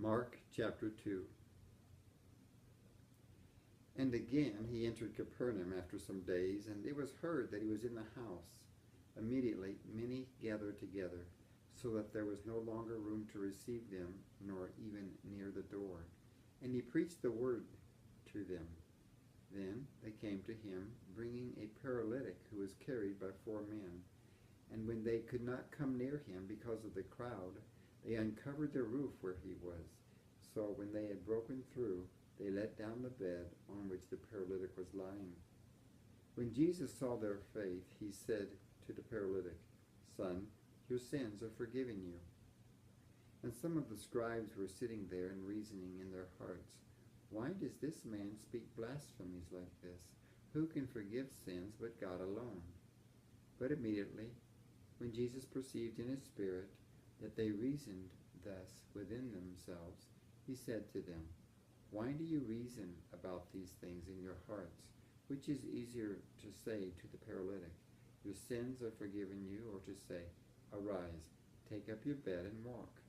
Mark chapter 2. And again he entered Capernaum after some days, and it was heard that he was in the house. Immediately many gathered together, so that there was no longer room to receive them, nor even near the door. And he preached the word to them. Then they came to him, bringing a paralytic who was carried by 4 men. And when they could not come near him because of the crowd, they uncovered the roof where he was. So when they had broken through, they let down the bed on which the paralytic was lying. When Jesus saw their faith, he said to the paralytic, "Son, your sins are forgiven you." And some of the scribes were sitting there and reasoning in their hearts, "Why does this man speak blasphemies like this? Who can forgive sins but God alone?" But immediately, when Jesus perceived in his spirit that they reasoned thus within themselves, he said to them, "Why do you reason about these things in your hearts? Which is easier to say to the paralytic, 'Your sins are forgiven you,' or to say, 'Arise, take up your bed and walk'?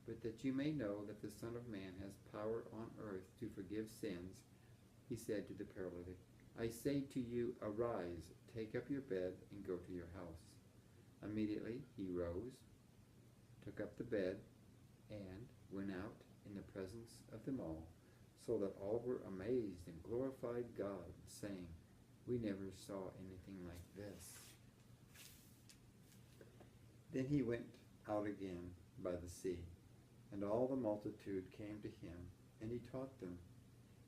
But that you may know that the Son of Man has power on earth to forgive sins," he said to the paralytic, "I say to you, arise, take up your bed, and go to your house." Immediately he rose, took up the bed, and went out in the presence of them all, so that all were amazed and glorified God, saying, "We never saw anything like this." Then he went out again by the sea, and all the multitude came to him, and he taught them.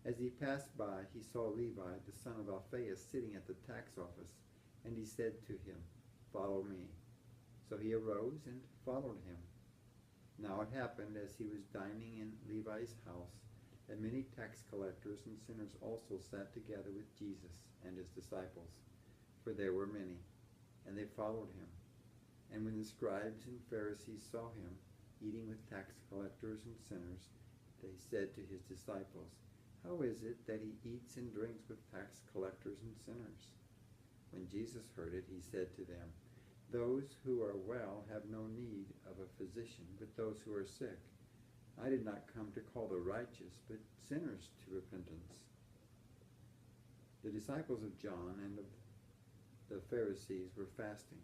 As he passed by, he saw Levi, the son of Alphaeus, sitting at the tax office, and he said to him, "Follow me." So he arose and followed him. Now it happened, as he was dining in Levi's house, that many tax collectors and sinners also sat together with Jesus and his disciples, for there were many, and they followed him. And when the scribes and Pharisees saw him eating with tax collectors and sinners, they said to his disciples, "How is it that he eats and drinks with tax collectors and sinners?" When Jesus heard it, he said to them, "Those who are well have no need of a physician, but those who are sick. I did not come to call the righteous, but sinners to repentance." The disciples of John and of the Pharisees were fasting.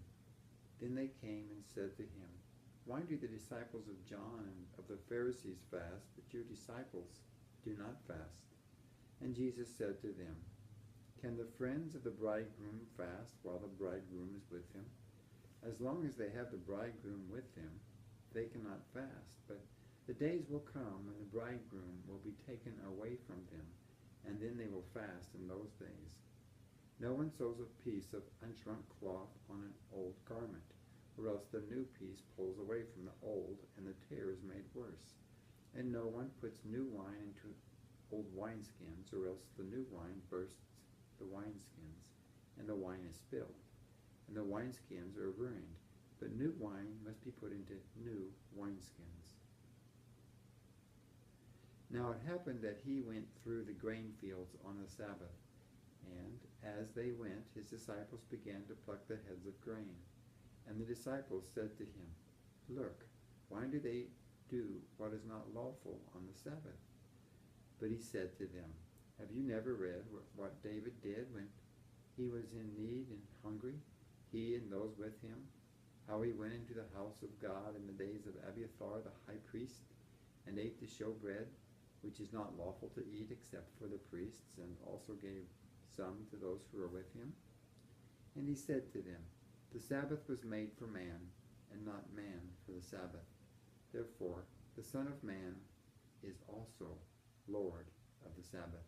Then they came and said to him, "Why do the disciples of John and of the Pharisees fast, but your disciples do not fast?" And Jesus said to them, "Can the friends of the bridegroom fast while the bridegroom is with him? As long as they have the bridegroom with them, they cannot fast. But the days will come when the bridegroom will be taken away from them, and then they will fast in those days. No one sews a piece of unshrunk cloth on an old garment, or else the new piece pulls away from the old, and the tear is made worse. And no one puts new wine into old wineskins, or else the new wine bursts the wineskins, and the wine is spilled, and the wineskins are ruined. But new wine must be put into new wineskins." Now it happened that he went through the grain fields on the Sabbath, and as they went, his disciples began to pluck the heads of grain. And the disciples said to him, "Look, why do they do what is not lawful on the Sabbath?" But he said to them, "Have you never read what David did when he was in need and hungry, he and those with him? How he went into the house of God in the days of Abiathar the high priest, and ate the showbread, which is not lawful to eat except for the priests, and also gave some to those who were with him?" And he said to them, "The Sabbath was made for man, and not man for the Sabbath. Therefore the Son of Man is also Lord of the Sabbath."